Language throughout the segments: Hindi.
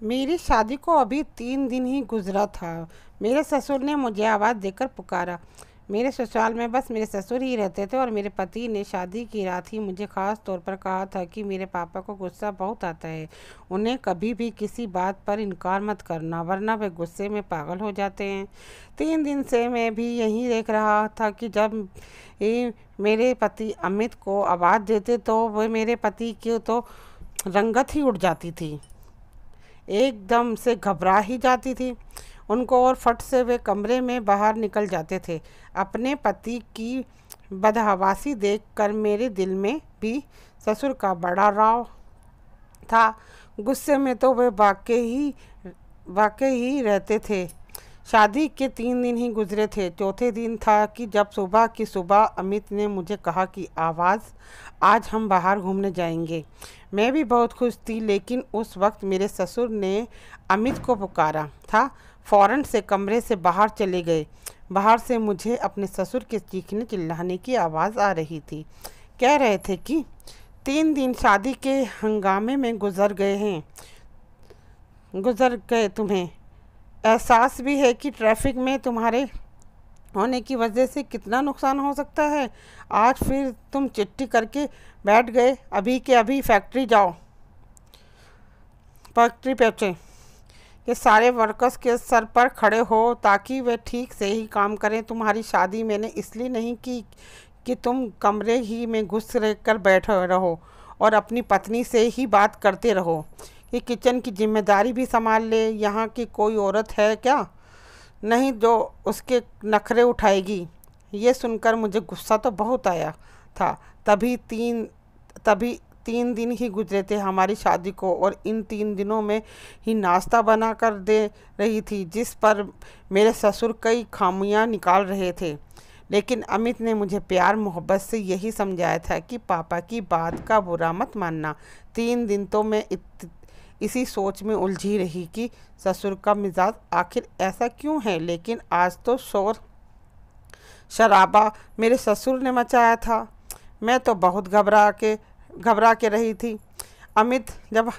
मेरी शादी को अभी 3 दिन ही गुजरा था। मेरे ससुर ने मुझे आवाज़ देकर पुकारा। मेरे ससुराल में बस मेरे ससुर ही रहते थे और मेरे पति ने शादी की रात ही मुझे ख़ास तौर पर कहा था कि मेरे पापा को गुस्सा बहुत आता है। उन्हें कभी भी किसी बात पर इनकार मत करना, वरना वे गुस्से में पागल हो जाते हैं। 3 दिन से मैं भी यही देख रहा था कि जब मेरे पति अमित को आवाज़ देते तो वह मेरे पति की तो रंगत ही उड़ जाती थी, एकदम से घबरा ही जाती थी उनको, और फट से वे कमरे में बाहर निकल जाते थे। अपने पति की बदहवासी देखकर मेरे दिल में भी ससुर का बड़ा राव था। गुस्से में तो वे वाकई ही रहते थे। शादी के 3 दिन ही गुजरे थे। चौथे दिन था कि जब सुबह की सुबह अमित ने मुझे कहा कि आज हम बाहर घूमने जाएंगे। मैं भी बहुत खुश थी, लेकिन उस वक्त मेरे ससुर ने अमित को पुकारा था। फौरन से कमरे से बाहर चले गए। बाहर से मुझे अपने ससुर के चीखने चिल्लाने की आवाज़ आ रही थी। कह रहे थे कि 3 दिन शादी के हंगामे में गुजर गए। तुम्हें एहसास भी है कि ट्रैफिक में तुम्हारे होने की वजह से कितना नुकसान हो सकता है। आज फिर तुम चिट्ठी करके बैठ गए। अभी के अभी फैक्ट्री पहुँचे। ये सारे वर्कर्स के सर पर खड़े हो ताकि वे ठीक से ही काम करें। तुम्हारी शादी मैंने इसलिए नहीं की कि तुम कमरे ही में घुस कर बैठे रहो और अपनी पत्नी से ही बात करते रहो कि किचन की जिम्मेदारी भी संभाल ले। यहाँ की कोई औरत है क्या नहीं जो उसके नखरे उठाएगी। ये सुनकर मुझे गुस्सा तो बहुत आया था। तभी 3 दिन ही गुजरे थे हमारी शादी को, और इन 3 दिनों में ही नाश्ता बना कर दे रही थी, जिस पर मेरे ससुर कई खामियां निकाल रहे थे। लेकिन अमित ने मुझे प्यार मोहब्बत से यही समझाया था कि पापा की बात का बुरा मत मानना। 3 दिन तो मैं इसी सोच में उलझी रही कि ससुर का मिजाज आखिर ऐसा क्यों है। लेकिन आज तो शोर शराबा मेरे ससुर ने मचाया था। मैं तो बहुत घबरा के रही थी। अमित जब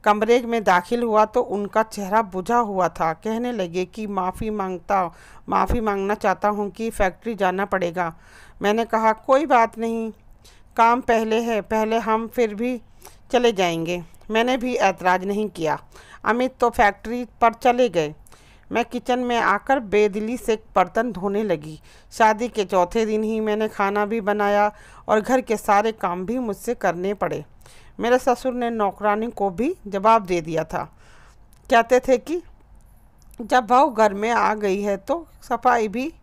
कमरे में दाखिल हुआ तो उनका चेहरा बुझा हुआ था। कहने लगे कि माफ़ी मांगना चाहता हूँ कि फैक्ट्री जाना पड़ेगा। मैंने कहा कोई बात नहीं, काम पहले है, पहले हम फिर भी चले जाएंगे। मैंने भी ऐतराज़ नहीं किया। अमित तो फैक्ट्री पर चले गए। मैं किचन में आकर बेदिली से बर्तन धोने लगी। शादी के चौथे दिन ही मैंने खाना भी बनाया और घर के सारे काम भी मुझसे करने पड़े। मेरे ससुर ने नौकरानी को भी जवाब दे दिया था। कहते थे कि जब बहू घर में आ गई है तो सफाई भी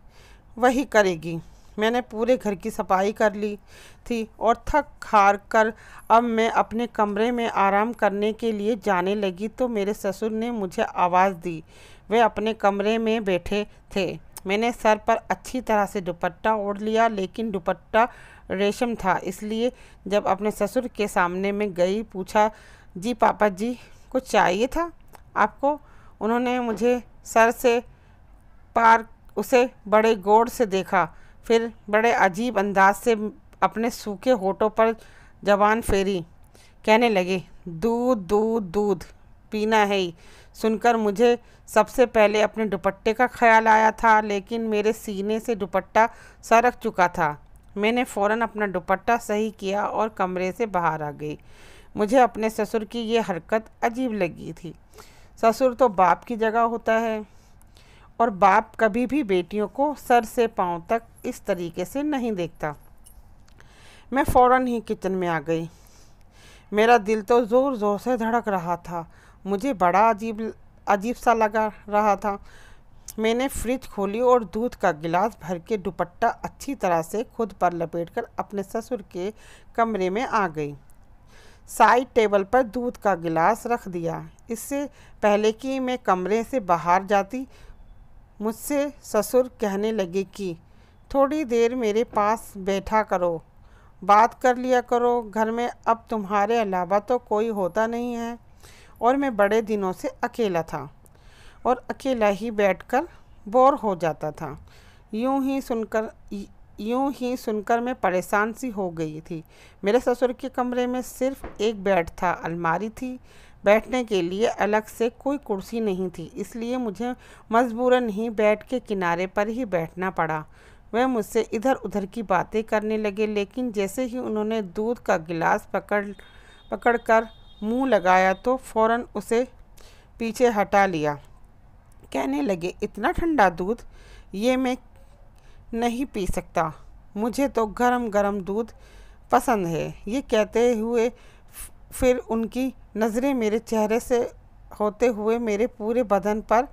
वही करेगी। मैंने पूरे घर की सफाई कर ली थी और थक हार कर अब मैं अपने कमरे में आराम करने के लिए जाने लगी तो मेरे ससुर ने मुझे आवाज़ दी। वे अपने कमरे में बैठे थे। मैंने सर पर अच्छी तरह से दुपट्टा ओढ़ लिया, लेकिन दुपट्टा रेशम था, इसलिए जब अपने ससुर के सामने में गई पूछा, जी पापा जी कुछ चाहिए था आपको? उन्होंने मुझे सर से पार उसे बड़े गौर से देखा, फिर बड़े अजीब अंदाज से अपने सूखे होठों पर जबान फेरी। कहने लगे, दूध दूध दूध पीना है ही। सुनकर मुझे सबसे पहले अपने दुपट्टे का ख्याल आया था, लेकिन मेरे सीने से दुपट्टा सरक चुका था। मैंने फ़ौरन अपना दुपट्टा सही किया और कमरे से बाहर आ गई। मुझे अपने ससुर की ये हरकत अजीब लगी थी। ससुर तो बाप की जगह होता है और बाप कभी भी बेटियों को सर से पांव तक इस तरीके से नहीं देखता। मैं फ़ौरन ही किचन में आ गई। मेरा दिल तो ज़ोर ज़ोर से धड़क रहा था। मुझे बड़ा अजीब सा लगा रहा था। मैंने फ्रिज खोली और दूध का गिलास भर के दुपट्टा अच्छी तरह से खुद पर लपेटकर अपने ससुर के कमरे में आ गई। साइड टेबल पर दूध का गिलास रख दिया। इससे पहले कि मैं कमरे से बाहर जाती, मुझसे ससुर कहने लगे कि थोड़ी देर मेरे पास बैठा करो, बात कर लिया करो। घर में अब तुम्हारे अलावा तो कोई होता नहीं है और मैं बड़े दिनों से अकेला था और अकेला ही बैठकर बोर हो जाता था। यूं ही सुनकर मैं परेशान सी हो गई थी। मेरे ससुर के कमरे में सिर्फ एक बेड था, अलमारी थी, बैठने के लिए अलग से कोई कुर्सी नहीं थी, इसलिए मुझे मजबूरन ही बेड के किनारे पर ही बैठना पड़ा। वह मुझसे इधर उधर की बातें करने लगे, लेकिन जैसे ही उन्होंने दूध का गिलास पकड़कर मुंह लगाया तो फौरन उसे पीछे हटा लिया। कहने लगे, इतना ठंडा दूध, ये मैं नहीं पी सकता, मुझे तो गरम गरम दूध पसंद है। ये कहते हुए फिर उनकी नज़रें मेरे चेहरे से होते हुए मेरे पूरे बदन पर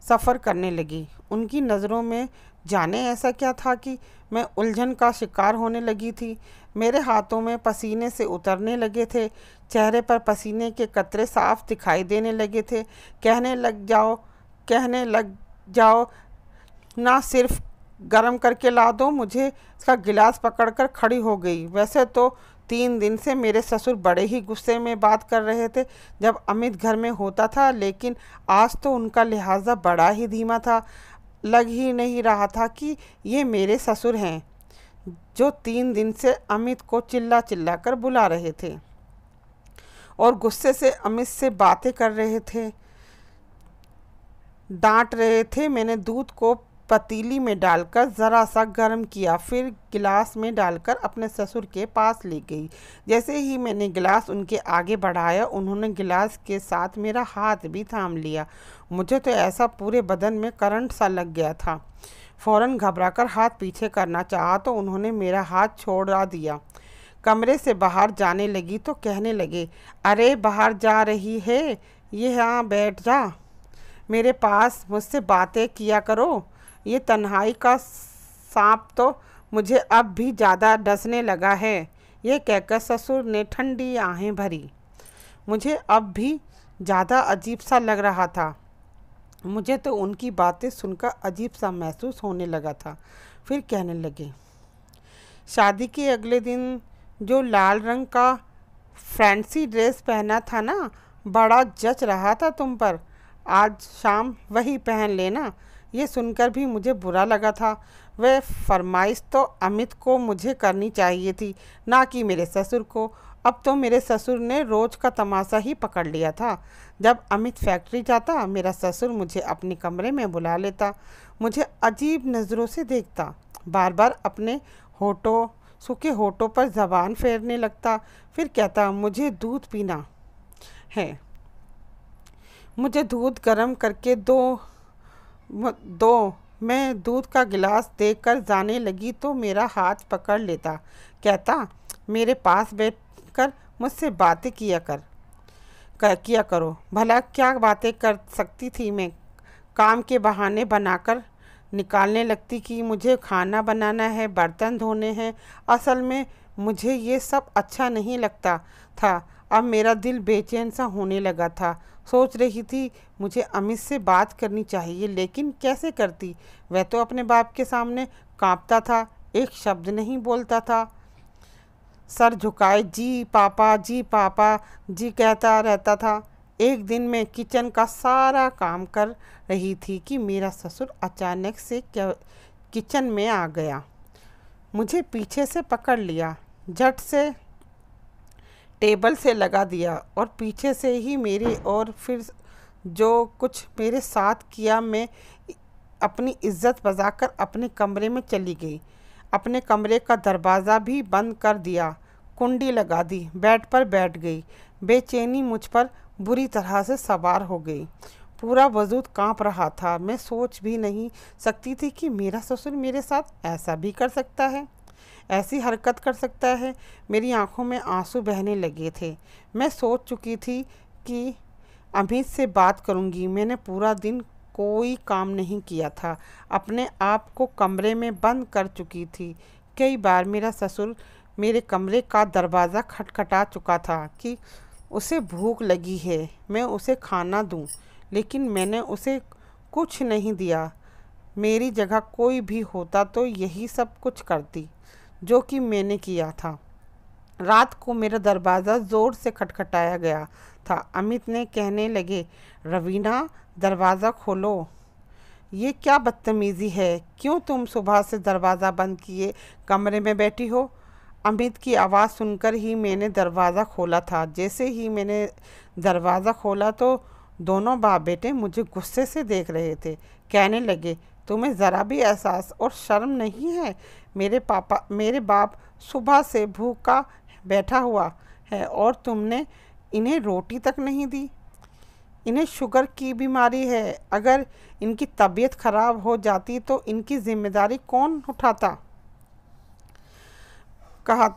सफ़र करने लगी। उनकी नज़रों में जाने ऐसा क्या था कि मैं उलझन का शिकार होने लगी थी। मेरे हाथों में पसीने से उतरने लगे थे, चेहरे पर पसीने के कतरे साफ दिखाई देने लगे थे। कहने लग जाओ, ना सिर्फ गरम करके ला दो, मुझे इसका गिलास पकड़कर खड़ी हो गई। वैसे तो 3 दिन से मेरे ससुर बड़े ही गुस्से में बात कर रहे थे जब अमित घर में होता था, लेकिन आज तो उनका लिहाजा बड़ा ही धीमा था। लग ही नहीं रहा था कि ये मेरे ससुर हैं जो 3 दिन से अमित को चिल्ला चिल्ला कर बुला रहे थे और गुस्से से अमित से बातें कर रहे थे, डांट रहे थे। मैंने दूध को पतीली में डालकर ज़रा सा गर्म किया, फिर गिलास में डालकर अपने ससुर के पास ले गई। जैसे ही मैंने गिलास उनके आगे बढ़ाया, उन्होंने गिलास के साथ मेरा हाथ भी थाम लिया। मुझे तो ऐसा पूरे बदन में करंट सा लग गया था। फ़ौरन घबराकर हाथ पीछे करना चाहा तो उन्होंने मेरा हाथ छोड़ा दिया। कमरे से बाहर जाने लगी तो कहने लगे, अरे बाहर जा रही है, ये यहाँ बैठ जा, मेरे पास मुझसे बातें किया करो। ये तन्हाई का सांप तो मुझे अब भी ज़्यादा डसने लगा है। ये कहकर ससुर ने ठंडी आहें भरी। मुझे अब भी ज़्यादा अजीब सा लग रहा था। मुझे तो उनकी बातें सुनकर अजीब सा महसूस होने लगा था। फिर कहने लगे, शादी के अगले दिन जो लाल रंग का फैंसी ड्रेस पहना था ना, बड़ा जच रहा था तुम पर, आज शाम वही पहन लेना। ये सुनकर भी मुझे बुरा लगा था। वह फरमाइश तो अमित को मुझे करनी चाहिए थी, ना कि मेरे ससुर को। अब तो मेरे ससुर ने रोज़ का तमाशा ही पकड़ लिया था। जब अमित फैक्ट्री जाता, मेरा ससुर मुझे अपने कमरे में बुला लेता, मुझे अजीब नज़रों से देखता, बार बार अपने सूखे होठों पर ज़बान फेरने लगता, फिर कहता, मुझे दूध पीना है, मुझे दूध गर्म करके दो। मैं दूध का गिलास देकर जाने लगी तो मेरा हाथ पकड़ लेता, कहता, मेरे पास बैठकर मुझसे बातें किया करो। भला क्या बातें कर सकती थी मैं? काम के बहाने बनाकर निकालने लगती कि मुझे खाना बनाना है, बर्तन धोने हैं। असल में मुझे ये सब अच्छा नहीं लगता था। अब मेरा दिल बेचैन सा होने लगा था। सोच रही थी मुझे अमित से बात करनी चाहिए, लेकिन कैसे करती? वह तो अपने बाप के सामने कांपता था, एक शब्द नहीं बोलता था, सर झुकाए जी पापा जी कहता रहता था। एक दिन मैं किचन का सारा काम कर रही थी कि मेरा ससुर अचानक से किचन में आ गया। मुझे पीछे से पकड़ लिया, झट से टेबल से लगा दिया और पीछे से ही मेरी और फिर जो कुछ मेरे साथ किया, मैं अपनी इज्जत बचाकर अपने कमरे में चली गई। अपने कमरे का दरवाज़ा भी बंद कर दिया, कुंडी लगा दी, बेड पर बैठ गई। बेचैनी मुझ पर बुरी तरह से सवार हो गई। पूरा वजूद कांप रहा था। मैं सोच भी नहीं सकती थी कि मेरा ससुर मेरे साथ ऐसा भी कर सकता है, ऐसी हरकत कर सकता है। मेरी आंखों में आंसू बहने लगे थे। मैं सोच चुकी थी कि अमित से बात करूंगी। मैंने पूरा दिन कोई काम नहीं किया था, अपने आप को कमरे में बंद कर चुकी थी। कई बार मेरा ससुर मेरे कमरे का दरवाज़ा खटखटा चुका था कि उसे भूख लगी है, मैं उसे खाना दूं, लेकिन मैंने उसे कुछ नहीं दिया। मेरी जगह कोई भी होता तो यही सब कुछ करती जो कि मैंने किया था। रात को मेरा दरवाज़ा ज़ोर से खटखटाया गया था। अमित ने कहने लगे, रवीना दरवाज़ा खोलो। ये क्या बदतमीज़ी है? क्यों तुम सुबह से दरवाज़ा बंद किए कमरे में बैठी हो? अमित की आवाज़ सुनकर ही मैंने दरवाज़ा खोला था। जैसे ही मैंने दरवाज़ा खोला तो दोनों बाप बेटे मुझे गुस्से से देख रहे थे। कहने लगे, तुम्हें ज़रा भी एहसास और शर्म नहीं है? मेरे बाप सुबह से भूखा बैठा हुआ है और तुमने इन्हें रोटी तक नहीं दी। इन्हें शुगर की बीमारी है। अगर इनकी तबीयत खराब हो जाती तो इनकी जिम्मेदारी कौन उठाता? कहा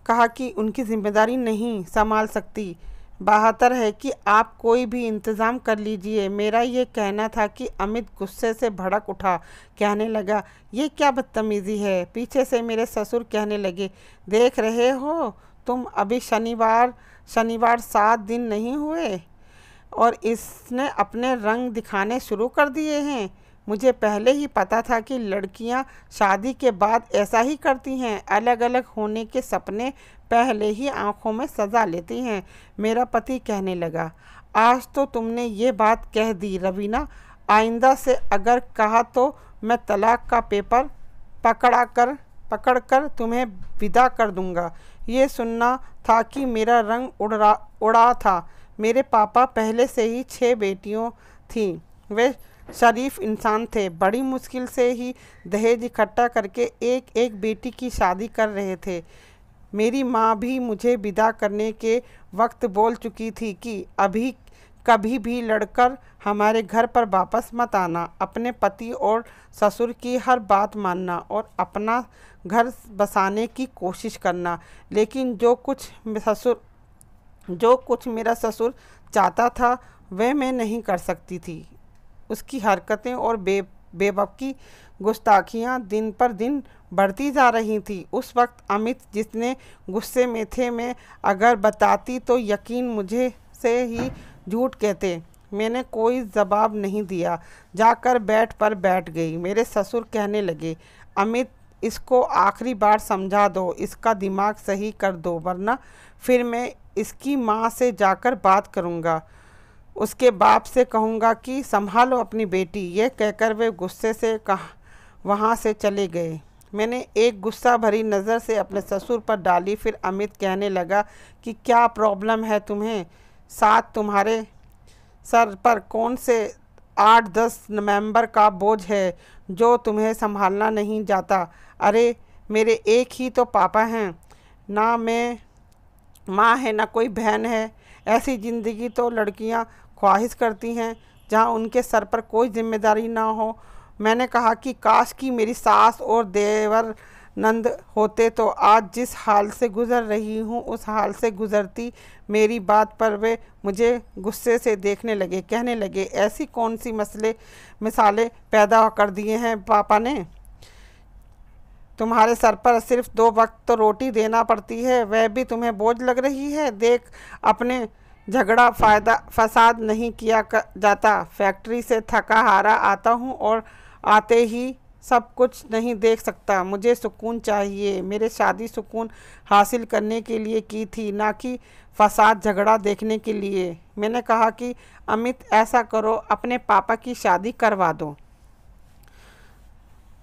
कहा कि उनकी जिम्मेदारी नहीं संभाल सकती। बेहतर है कि आप कोई भी इंतज़ाम कर लीजिए। मेरा ये कहना था कि अमित गुस्से से भड़क उठा। कहने लगा, ये क्या बदतमीज़ी है? पीछे से मेरे ससुर कहने लगे, देख रहे हो तुम, अभी शनिवार 7 दिन नहीं हुए और इसने अपने रंग दिखाने शुरू कर दिए हैं। मुझे पहले ही पता था कि लड़कियां शादी के बाद ऐसा ही करती हैं, अलग अलग होने के सपने पहले ही आंखों में सजा लेती हैं। मेरा पति कहने लगा, आज तो तुमने ये बात कह दी रवीना, आइंदा से अगर कहा तो मैं तलाक का पेपर पकड़कर तुम्हें विदा कर दूंगा। ये सुनना था कि मेरा रंग उड़ा था। मेरे पापा पहले से ही 6 बेटियों थीं। वे शरीफ इंसान थे। बड़ी मुश्किल से ही दहेज इकट्ठा करके एक एक बेटी की शादी कर रहे थे। मेरी माँ भी मुझे विदा करने के वक्त बोल चुकी थी कि अभी कभी भी लड़कर हमारे घर पर वापस मत आना, अपने पति और ससुर की हर बात मानना और अपना घर बसाने की कोशिश करना। लेकिन जो कुछ मेरा ससुर चाहता था वह मैं नहीं कर सकती थी। उसकी हरकतें और बेवकूफ़ी गुस्ताखियाँ दिन पर दिन बढ़ती जा रही थी। उस वक्त अमित जितने गुस्से में थे, मैं अगर बताती तो यकीन मुझे से ही झूठ कहते। मैंने कोई जवाब नहीं दिया, जाकर बैठ गई। मेरे ससुर कहने लगे, अमित, इसको आखिरी बार समझा दो, इसका दिमाग सही कर दो, वरना फिर मैं इसकी माँ से जाकर बात करूँगा। उसके बाप से कहूँगा कि संभालो अपनी बेटी। यह कहकर वे गुस्से से वहाँ से चले गए। मैंने एक गुस्सा भरी नज़र से अपने ससुर पर डाली। फिर अमित कहने लगा कि क्या प्रॉब्लम है तुम्हें? साथ तुम्हारे सर पर कौन से 8-10 नवंबर का बोझ है जो तुम्हें संभालना नहीं जाता? अरे मेरे एक ही तो पापा हैं, ना मैं माँ है ना कोई बहन है। ऐसी ज़िंदगी तो लड़कियाँ ख्वाहिश करती हैं जहाँ उनके सर पर कोई जिम्मेदारी ना हो। मैंने कहा कि काश कि मेरी सास और देवर नंद होते तो आज जिस हाल से गुज़र रही हूँ उस हाल से गुज़रती। मेरी बात पर वे मुझे गुस्से से देखने लगे। कहने लगे, ऐसी कौन सी मिसालें पैदा कर दिए हैं पापा ने? तुम्हारे सर पर सिर्फ 2 वक्त तो रोटी देना पड़ती है, वह भी तुम्हें बोझ लग रही है। देख, अपने झगड़ा फसाद नहीं किया जाता। फैक्ट्री से थका हारा आता हूँ और आते ही सब कुछ नहीं देख सकता। मुझे सुकून चाहिए। मेरे शादी सुकून हासिल करने के लिए की थी, ना कि फसाद झगड़ा देखने के लिए। मैंने कहा कि अमित, ऐसा करो, अपने पापा की शादी करवा दो।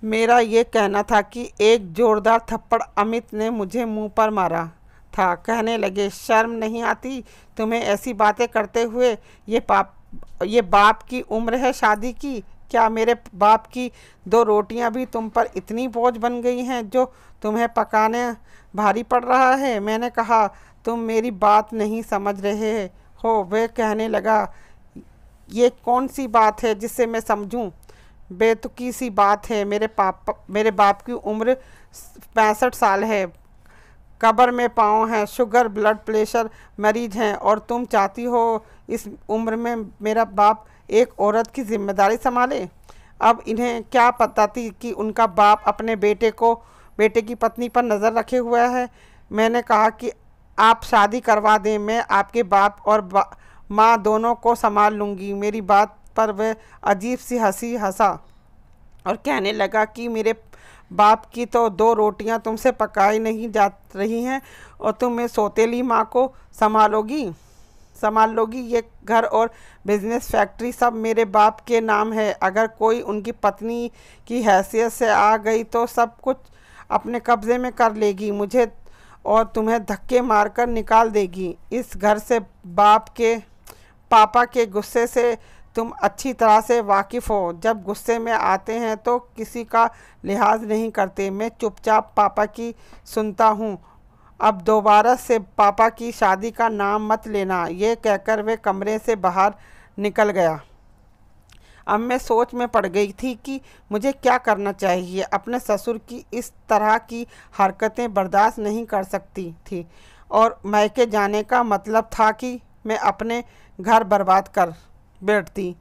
मेरा ये कहना था कि एक जोरदार थप्पड़ अमित ने मुझे मुंह पर मारा था। कहने लगे, शर्म नहीं आती तुम्हें ऐसी बातें करते हुए? ये बाप की उम्र है शादी की। क्या मेरे बाप की 2 रोटियां भी तुम पर इतनी बोझ बन गई हैं जो तुम्हें पकाने भारी पड़ रहा है? मैंने कहा, तुम मेरी बात नहीं समझ रहे हो। वह कहने लगा, ये कौन सी बात है जिससे मैं समझूं? बेतुकी सी बात है। मेरे बाप की उम्र 65 साल है, कब्र में पाँव हैं, शुगर ब्लड प्रेशर मरीज हैं, और तुम चाहती हो इस उम्र में मेरा बाप एक औरत की जिम्मेदारी संभाले? अब इन्हें क्या पता थी कि उनका बाप अपने बेटे की पत्नी पर नज़र रखे हुआ है। मैंने कहा कि आप शादी करवा दें, मैं आपके बाप और माँ दोनों को संभाल लूँगी। मेरी बात पर वह अजीब सी हंसी हंसा और कहने लगा कि मेरे बाप की तो 2 रोटियां तुमसे पकाई नहीं जा रही हैं और तुम मेरी सौतेली माँ को संभाल लोगी। ये घर और बिजनेस फैक्ट्री सब मेरे बाप के नाम है। अगर कोई उनकी पत्नी की हैसियत से आ गई तो सब कुछ अपने कब्ज़े में कर लेगी मुझे और तुम्हें धक्के मारकर निकाल देगी इस घर से। पापा के गुस्से से तुम अच्छी तरह से वाकिफ़ हो। जब गुस्से में आते हैं तो किसी का लिहाज नहीं करते। मैं चुपचाप पापा की सुनता हूँ। अब दोबारा से पापा की शादी का नाम मत लेना। ये कहकर वे कमरे से बाहर निकल गया। अब मैं सोच में पड़ गई थी कि मुझे क्या करना चाहिए। अपने ससुर की इस तरह की हरकतें बर्दाश्त नहीं कर सकती थी और मैके जाने का मतलब था कि मैं अपने घर बर्बाद कर बैठती।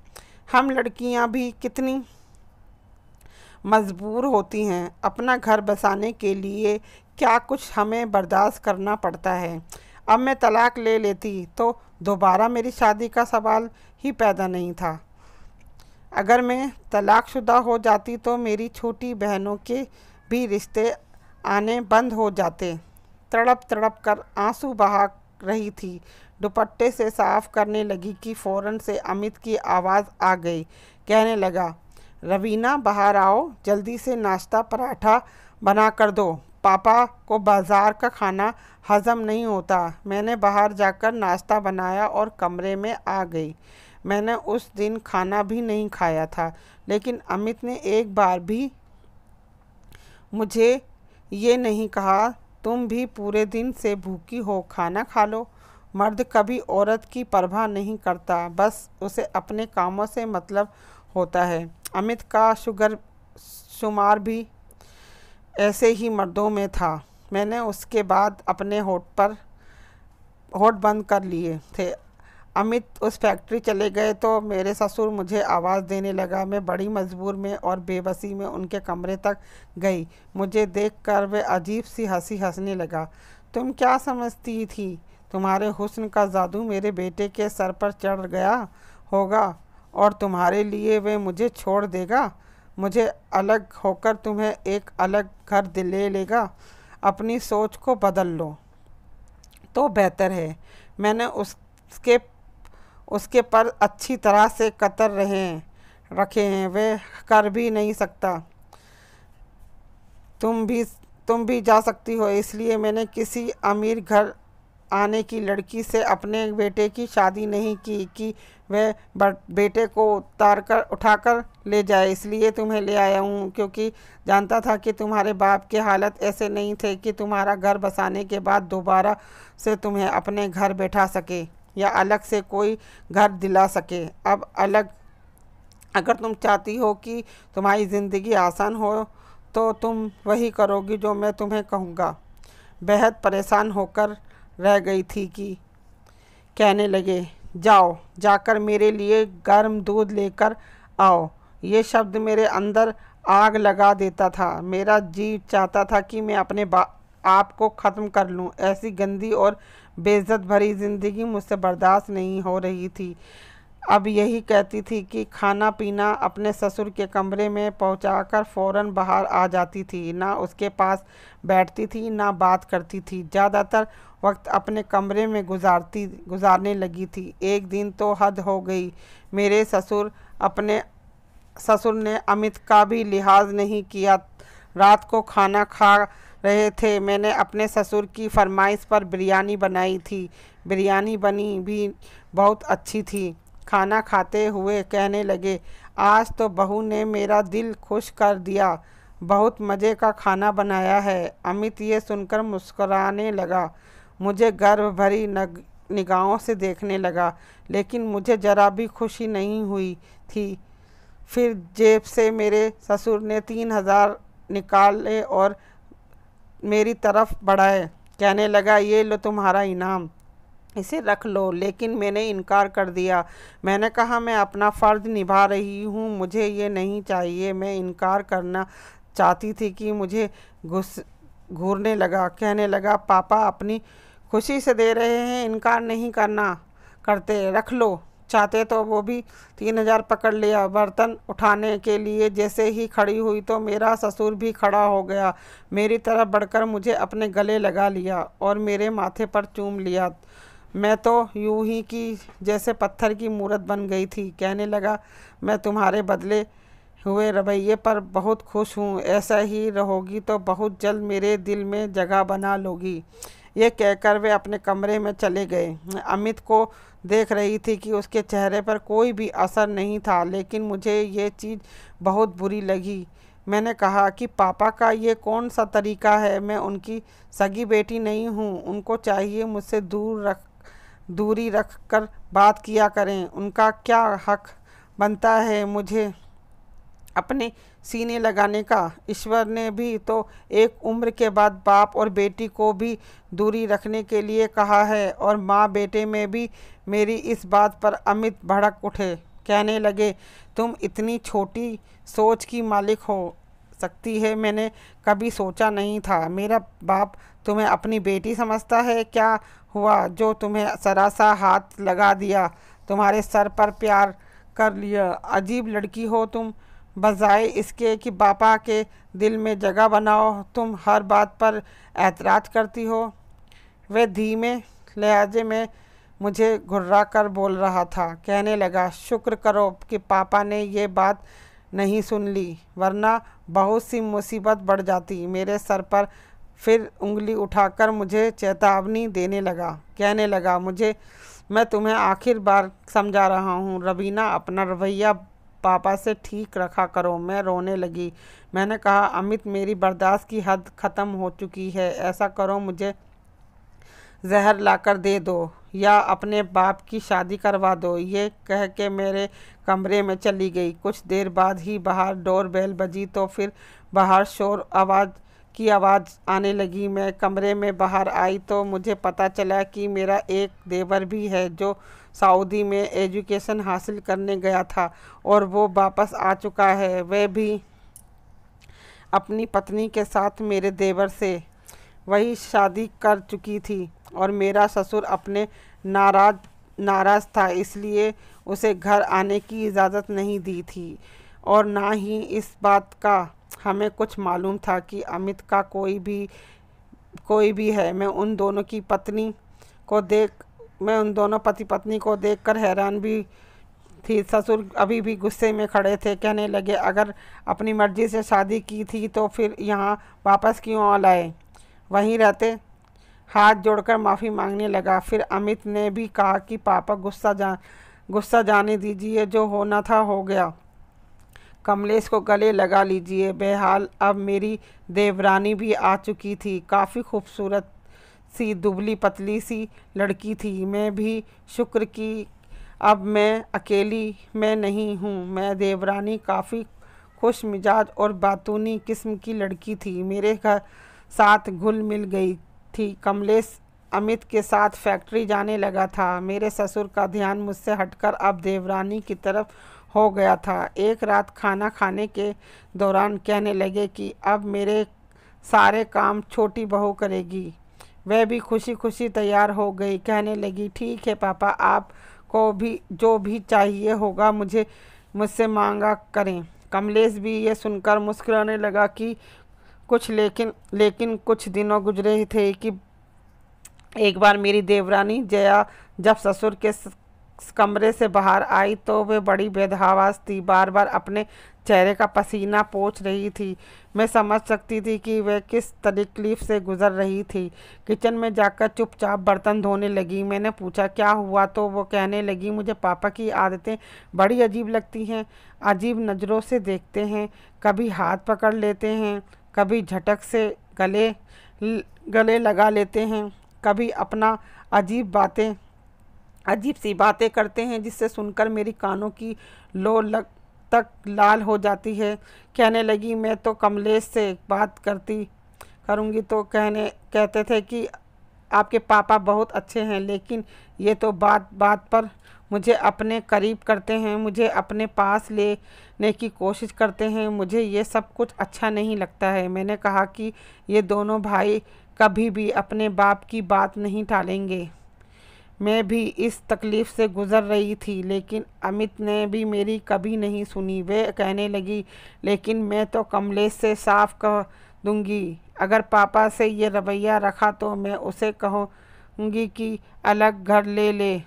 हम लड़कियां भी कितनी मजबूर होती हैं। अपना घर बसाने के लिए क्या कुछ हमें बर्दाश्त करना पड़ता है। अब मैं तलाक ले लेती तो दोबारा मेरी शादी का सवाल ही पैदा नहीं था। अगर मैं तलाकशुदा हो जाती तो मेरी छोटी बहनों के भी रिश्ते आने बंद हो जाते। तड़प तड़प कर आंसू बहा रही थी। दुपट्टे से साफ करने लगी कि फ़ौरन से अमित की आवाज़ आ गई। कहने लगा, रवीना बाहर आओ, जल्दी से नाश्ता पराठा बना कर दो। पापा को बाज़ार का खाना हज़म नहीं होता। मैंने बाहर जाकर नाश्ता बनाया और कमरे में आ गई। मैंने उस दिन खाना भी नहीं खाया था, लेकिन अमित ने एक बार भी मुझे ये नहीं कहा तुम भी पूरे दिन से भूखी हो, खाना खा लो। मर्द कभी औरत की परवाह नहीं करता, बस उसे अपने कामों से मतलब होता है। अमित का शुमार भी ऐसे ही मर्दों में था। मैंने उसके बाद अपने होठ बंद कर लिए थे। अमित उस फैक्ट्री चले गए तो मेरे ससुर मुझे आवाज़ देने लगा। मैं बड़ी मजबूर में और बेबसी में उनके कमरे तक गई। मुझे देखकर वह अजीब सी हंसी हंसने लगा। तुम क्या समझती थी तुम्हारे हुस्न का जादू मेरे बेटे के सर पर चढ़ गया होगा और तुम्हारे लिए वे मुझे छोड़ देगा, मुझे अलग होकर तुम्हें एक अलग घर ले लेगा। अपनी सोच को बदल लो तो बेहतर है। मैंने उसके पर अच्छी तरह से कतर रखे हैं, वे कर भी नहीं सकता। तुम भी जा सकती हो, इसलिए मैंने किसी अमीर घर आने की लड़की से अपने बेटे की शादी नहीं की कि वह बेटे को उठाकर ले जाए। इसलिए तुम्हें ले आया हूँ, क्योंकि जानता था कि तुम्हारे बाप के हालत ऐसे नहीं थे कि तुम्हारा घर बसाने के बाद दोबारा से तुम्हें अपने घर बैठा सके या अलग से कोई घर दिला सके। अब अगर तुम चाहती हो कि तुम्हारी ज़िंदगी आसान हो तो तुम वही करोगी जो मैं तुम्हें कहूँगा। बेहद परेशान होकर रह गई थी कि कहने लगे, जाओ जाकर मेरे लिए गर्म दूध लेकर आओ। ये शब्द मेरे अंदर आग लगा देता था। मेरा जी चाहता था कि मैं अपने आप को ख़त्म कर लूं। ऐसी गंदी और बेइज्जत भरी ज़िंदगी मुझसे बर्दाश्त नहीं हो रही थी। अब यही कहती थी कि खाना पीना अपने ससुर के कमरे में पहुंचाकर फ़ौरन बाहर आ जाती थी। ना उसके पास बैठती थी, ना बात करती थी। ज़्यादातर वक्त अपने कमरे में गुजारने लगी थी। एक दिन तो हद हो गई। मेरे ससुर ने अमित का भी लिहाज नहीं किया। रात को खाना खा रहे थे। मैंने अपने ससुर की फरमाइश पर बिरयानी बनाई थी। बिरयानी बनी भी बहुत अच्छी थी। खाना खाते हुए कहने लगे, आज तो बहू ने मेरा दिल खुश कर दिया, बहुत मज़े का खाना बनाया है। अमित ये सुनकर मुस्कुराने लगा, मुझे गर्व भरी निगाहों से देखने लगा, लेकिन मुझे ज़रा भी खुशी नहीं हुई थी। फिर जेब से मेरे ससुर ने 3,000 निकाले और मेरी तरफ बढ़ाए। कहने लगा, ये लो तुम्हारा इनाम, इसे रख लो। लेकिन मैंने इनकार कर दिया। मैंने कहा, मैं अपना फ़र्ज़ निभा रही हूँ, मुझे ये नहीं चाहिए। मैं इनकार करना चाहती थी कि मुझे घूरने लगा। कहने लगा, पापा अपनी खुशी से दे रहे हैं, इनकार नहीं करते, रख लो। चाहते तो वो भी 3,000 पकड़ लिया। बर्तन उठाने के लिए जैसे ही खड़ी हुई तो मेरा ससुर भी खड़ा हो गया। मेरी तरफ बढ़कर मुझे अपने गले लगा लिया और मेरे माथे पर चूम लिया। मैं तो यूं ही कि जैसे पत्थर की मूरत बन गई थी। कहने लगा, मैं तुम्हारे बदले हुए रवैये पर बहुत खुश हूँ। ऐसा ही रहोगी तो बहुत जल्द मेरे दिल में जगह बना लोगी। ये कहकर वे अपने कमरे में चले गए। अमित को देख रही थी कि उसके चेहरे पर कोई भी असर नहीं था, लेकिन मुझे ये चीज़ बहुत बुरी लगी। मैंने कहा कि पापा का ये कौन सा तरीका है? मैं उनकी सगी बेटी नहीं हूँ। उनको चाहिए मुझसे दूरी रख कर बात किया करें। उनका क्या हक बनता है मुझे अपने सीने लगाने का? ईश्वर ने भी तो एक उम्र के बाद बाप और बेटी को भी दूरी रखने के लिए कहा है, और माँ बेटे में भी मेरी इस बात पर अमित भड़क उठे। कहने लगे, तुम इतनी छोटी सोच की मालिक हो सकती है, मैंने कभी सोचा नहीं था। मेरा बाप तुम्हें अपनी बेटी समझता है? क्या हुआ जो तुम्हें सरासा हाथ लगा दिया, तुम्हारे सर पर प्यार कर लिया? अजीब लड़की हो तुम। बजाय इसके कि पापा के दिल में जगह बनाओ, तुम हर बात पर ऐतराज़ करती हो। वह धीमे लहजे में मुझे घुर्रा कर बोल रहा था। कहने लगा, शुक्र करो कि पापा ने ये बात नहीं सुन ली, वरना बहुत सी मुसीबत बढ़ जाती। मेरे सर पर फिर उंगली उठाकर मुझे चेतावनी देने लगा। कहने लगा, मैं तुम्हें आखिर बार समझा रहा हूँ रवीना, अपना रवैया पापा से ठीक रखा करो। मैं रोने लगी। मैंने कहा, अमित मेरी बर्दाश्त की हद ख़त्म हो चुकी है। ऐसा करो, मुझे जहर लाकर दे दो या अपने बाप की शादी करवा दो। ये कह के मेरे कमरे में चली गई। कुछ देर बाद ही बाहर डोरबेल बजी तो फिर बाहर शोर आवाज़ आने लगी। मैं कमरे में बाहर आई तो मुझे पता चला कि मेरा एक देवर भी है जो सऊदी में एजुकेशन हासिल करने गया था, और वो वापस आ चुका है। वह भी अपनी पत्नी के साथ मेरे देवर से वही शादी कर चुकी थी, और मेरा ससुर अपने नाराज़ था, इसलिए उसे घर आने की इजाज़त नहीं दी थी। और ना ही इस बात का हमें कुछ मालूम था कि अमित का कोई भी है। मैं उन दोनों पति पत्नी को देखकर हैरान भी थी। ससुर अभी भी गुस्से में खड़े थे। कहने लगे, अगर अपनी मर्जी से शादी की थी तो फिर यहाँ वापस क्यों आ लाए? वहीं रहते। हाथ जोड़कर माफ़ी मांगने लगा। फिर अमित ने भी कहा कि पापा गुस्सा जाने दीजिए, जो होना था हो गया। कमलेश को गले लगा लीजिए। बहरहाल अब मेरी देवरानी भी आ चुकी थी। काफ़ी खूबसूरत सी दुबली पतली सी लड़की थी। मैं भी शुक्र की अब मैं अकेली मैं नहीं हूँ। मैं देवरानी काफ़ी खुश मिजाज और बातूनी किस्म की लड़की थी। मेरे घर साथ घुल मिल गई थी। कमलेश अमित के साथ फैक्ट्री जाने लगा था। मेरे ससुर का ध्यान मुझसे हटकर अब देवरानी की तरफ हो गया था। एक रात खाना खाने के दौरान कहने लगे कि अब मेरे सारे काम छोटी बहू करेगी। वह भी खुशी खुशी तैयार हो गई। कहने लगी, ठीक है पापा, आपको भी जो भी चाहिए होगा मुझसे मांगा करें। कमलेश भी ये सुनकर मुस्कुराने लगा कि लेकिन कुछ दिनों गुजरे थे कि एक बार मेरी देवरानी जया जब ससुर के कमरे से बाहर आई तो वे बड़ी बेहवास थी। बार बार अपने चेहरे का पसीना पोंछ रही थी। मैं समझ सकती थी कि वह किस तकलीफ से गुजर रही थी। किचन में जाकर चुपचाप बर्तन धोने लगी। मैंने पूछा, क्या हुआ? तो वो कहने लगी, मुझे पापा की आदतें बड़ी अजीब लगती हैं। अजीब नज़रों से देखते हैं, कभी हाथ पकड़ लेते हैं, कभी झटक से गले लगा लेते हैं, कभी अपना अजीब सी बातें करते हैं जिससे सुनकर मेरी कानों की लो तक लाल हो जाती है। कहने लगी, मैं तो कमलेश से बात करूँगी तो कहते थे कि आपके पापा बहुत अच्छे हैं, लेकिन ये तो बात बात पर मुझे अपने करीब करते हैं, मुझे अपने पास लेने की कोशिश करते हैं। मुझे ये सब कुछ अच्छा नहीं लगता है। मैंने कहा कि ये दोनों भाई कभी भी अपने बाप की बात नहीं टालेंगे। मैं भी इस तकलीफ़ से गुज़र रही थी, लेकिन अमित ने भी मेरी कभी नहीं सुनी। वे कहने लगी, लेकिन मैं तो कमलेश से साफ कह दूंगी, अगर पापा से ये रवैया रखा तो मैं उसे कहूँगी कि अलग घर ले ले।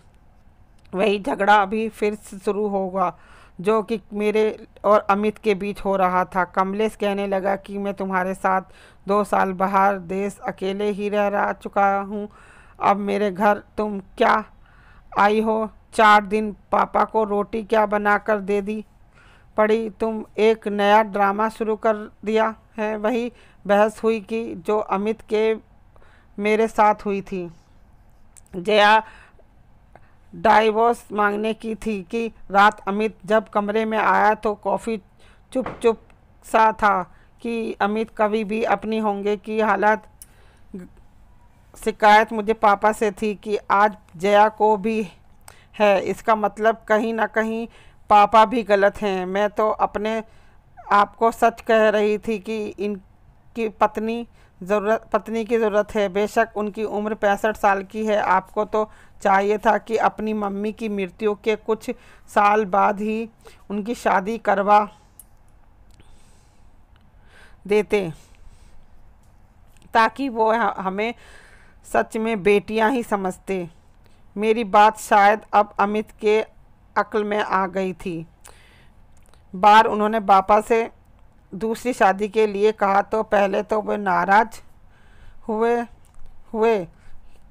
वही झगड़ा अभी फिर शुरू होगा। जो कि मेरे और अमित के बीच हो रहा था। कमलेश कहने लगा कि मैं तुम्हारे साथ 2 साल बाहर देश अकेले ही रह चुका हूँ। अब मेरे घर तुम क्या आई हो? 4 दिन पापा को रोटी क्या बना कर दे दी पड़ी, तुम एक नया ड्रामा शुरू कर दिया है। वही बहस हुई कि जो अमित के मेरे साथ हुई थी। जया डाइवोर्स मांगने की थी कि रात अमित जब कमरे में आया तो कॉफ़ी चुप चुप सा था कि अमित कभी भी अपनी होंगे की हालत। शिकायत मुझे पापा से थी कि आज जया को भी है। इसका मतलब कहीं ना कहीं पापा भी गलत हैं। मैं तो अपने आप को सच कह रही थी कि इनकी पत्नी की ज़रूरत है। बेशक उनकी उम्र 65 साल की है। आपको तो चाहिए था कि अपनी मम्मी की मृत्यु के कुछ साल बाद ही उनकी शादी करवा देते, ताकि वो हमें सच में बेटियां ही समझते। मेरी बात शायद अब अमित के अक्ल में आ गई थी। बार उन्होंने पापा से दूसरी शादी के लिए कहा तो पहले तो वे नाराज हुए हुए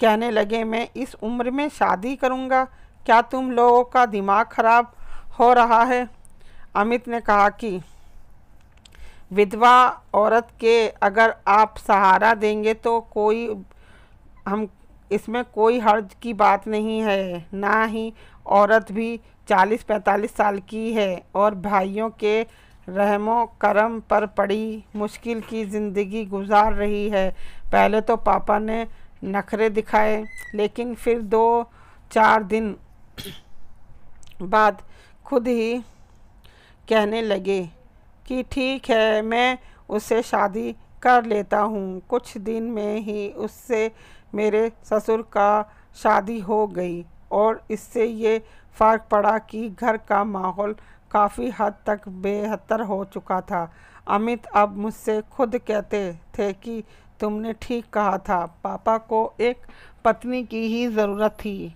कहने लगे, मैं इस उम्र में शादी करूंगा? क्या तुम लोगों का दिमाग खराब हो रहा है? अमित ने कहा कि विधवा औरत के अगर आप सहारा देंगे तो हम इसमें कोई हर्ज की बात नहीं है। ना ही औरत भी 40-45 साल की है और भाइयों के रहमो करम पर पड़ी मुश्किल की ज़िंदगी गुजार रही है। पहले तो पापा ने नखरे दिखाए, लेकिन फिर 2-4 दिन बाद खुद ही कहने लगे कि ठीक है, मैं उससे शादी कर लेता हूँ। कुछ दिन में ही उससे मेरे ससुर का शादी हो गई और इससे ये फ़र्क पड़ा कि घर का माहौल काफ़ी हद तक बेहतर हो चुका था। अमित अब मुझसे खुद कहते थे कि तुमने ठीक कहा था, पापा को एक पत्नी की ही ज़रूरत थी।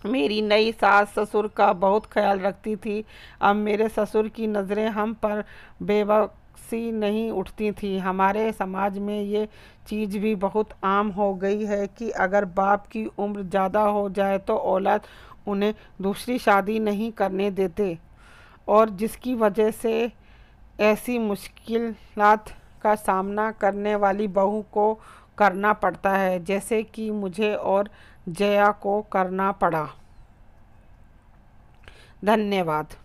मेरी नई सास ससुर का बहुत ख्याल रखती थी। अब मेरे ससुर की नज़रें हम पर बेबसी नहीं उठती थी। हमारे समाज में ये चीज़ भी बहुत आम हो गई है कि अगर बाप की उम्र ज़्यादा हो जाए तो औलाद उन्हें दूसरी शादी नहीं करने देते, और जिसकी वजह से ऐसी मुश्किलात का सामना करने वाली बहू को करना पड़ता है, जैसे कि मुझे और जया को करना पड़ा। धन्यवाद।